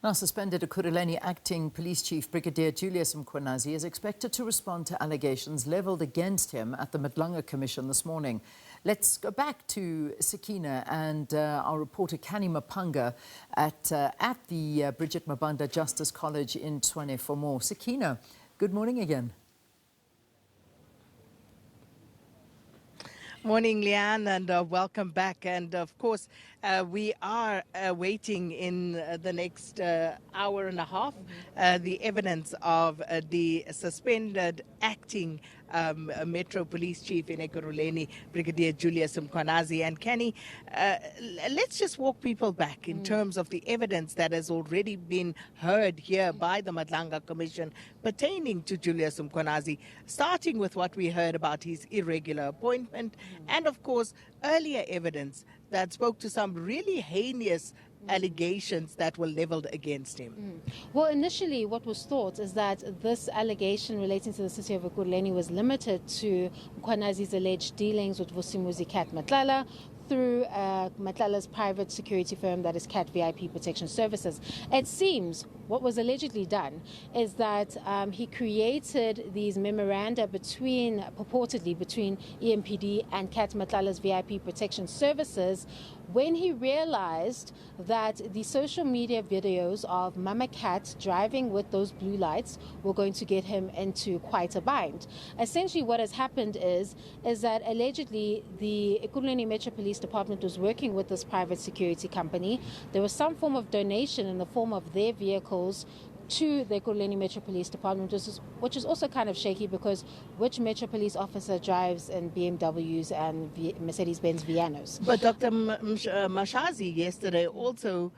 Now, suspended Ekurhuleni Acting Police Chief Brigadier Julius Mkhwanazi is expected to respond to allegations levelled against him at the Madlanga Commission this morning. Let's go back to Sakina and our reporter Canny Maphanga at the Brigitte Mabandla Justice College in Tshwane for more. Sakina, good morning again. Morning, Leanne, and welcome back. And of course, we are waiting in the next hour and a half the evidence of the suspended acting Metro Police Chief in Ekurhuleni, Brigadier Julius Mkhwanazi. And Canny, let's just walk people back in terms of the evidence that has already been heard here by the Madlanga Commission pertaining to Julius Mkhwanazi, starting with what we heard about his irregular appointment and, of course, earlier evidence that spoke to some really heinous allegations that were leveled against him. Well, initially what was thought is that this allegation relating to the city of Ekurhuleni was limited to Mkhwanazi's alleged dealings with Vusimuzi Cat Matlala through Matlala's private security firm, that is Cat VIP Protection Services. It seems what was allegedly done is that he created these memoranda purportedly between EMPD and Cat Matlala's VIP Protection Services when he realized that the social media videos of Mama Cat driving with those blue lights were going to get him into quite a bind. Essentially what has happened is that allegedly the Ekurhuleni Metro Police Department was working with this private security company. There was some form of donation in the form of their vehicles to the Ekurhuleni Metro Police Department, which is also kind of shaky because which Metro Police officer drives in BMWs and Mercedes-Benz Vianos? But Dr. Mashazi yesterday also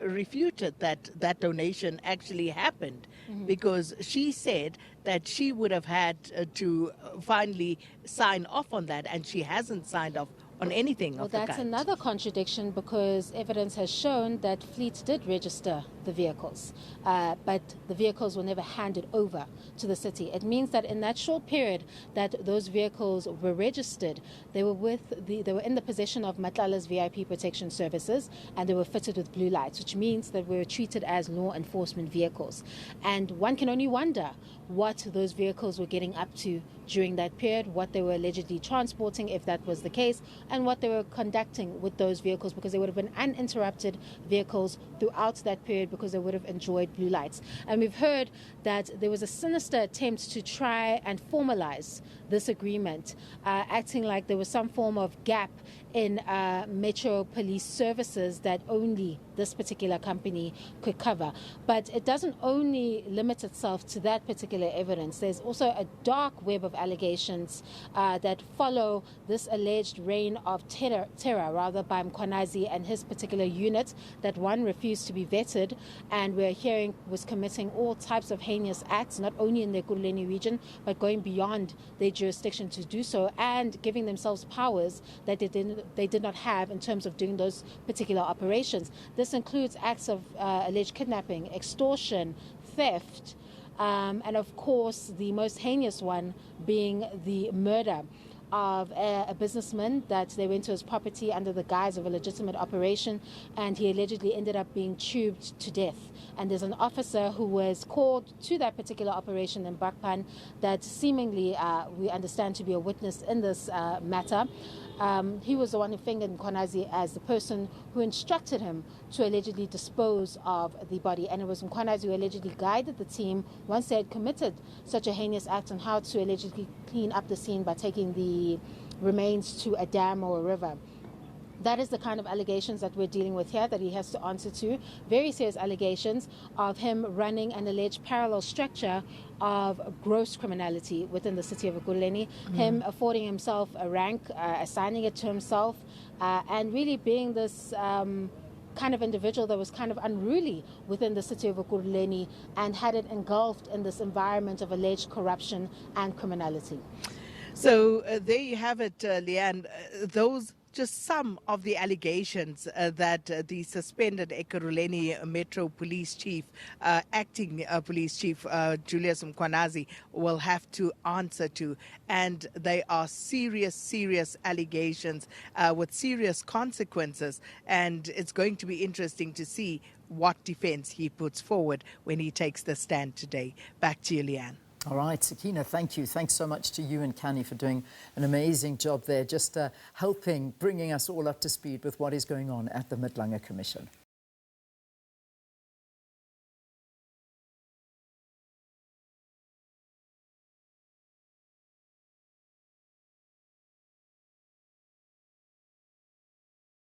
refuted that donation actually happened because she said that she would have had to finally sign off on that, and she hasn't signed off on anything of the kind. Well, that's another contradiction because evidence has shown that Fleet did register the vehicles, but the vehicles were never handed over to the city. It means that in that short period that those vehicles were registered, they were in the possession of Matlala's VIP Protection Services, and they were fitted with blue lights, which means that we were treated as law enforcement vehicles. And one can only wonder what those vehicles were getting up to during that period, what they were allegedly transporting, if that was the case, and what they were conducting with those vehicles, because they would have been uninterrupted vehicles throughout that period because they would have enjoyed blue lights. And we've heard that there was a sinister attempt to try and formalize this agreement, acting like there was some form of gap in Metro Police services that only this particular company could cover. But it doesn't only limit itself to that particular evidence. There's also a dark web of allegations that follow this alleged reign of terror by Mkhwanazi and his particular unit that one refused to be vetted, and we're hearing was committing all types of heinous acts, not only in the Ekurhuleni region, but going beyond their jurisdiction to do so, and giving themselves powers that they did not have in terms of doing those particular operations. This includes acts of alleged kidnapping, extortion, theft, and of course the most heinous one being the murder of a businessman that they went to his property under the guise of a legitimate operation, and he allegedly ended up being tubed to death. And there's an officer who was called to that particular operation in Bakpan that seemingly we understand to be a witness in this matter. He was the one who fingered Mkhwanazi as the person who instructed him to allegedly dispose of the body. And it was Mkhwanazi who allegedly guided the team once they had committed such a heinous act on how to allegedly clean up the scene by taking the remains to a dam or a river. That is the kind of allegations that we're dealing with here that he has to answer to. Very serious allegations of him running an alleged parallel structure of gross criminality within the city of Ekurhuleni, him affording himself a rank, assigning it to himself, and really being this kind of individual that was kind of unruly within the city of Ekurhuleni and had it engulfed in this environment of alleged corruption and criminality. So there you have it, Leanne. Those just some of the allegations that the suspended Ekurhuleni Metro Police Chief, acting Police Chief Julius Mkhwanazi will have to answer to. And they are serious allegations with serious consequences. And it's going to be interesting to see what defence he puts forward when he takes the stand today. Back to you, Leanne. All right, Sakina, thank you. Thanks so much to you and Canny for doing an amazing job there, just helping, bringing us all up to speed with what is going on at the Madlanga Commission.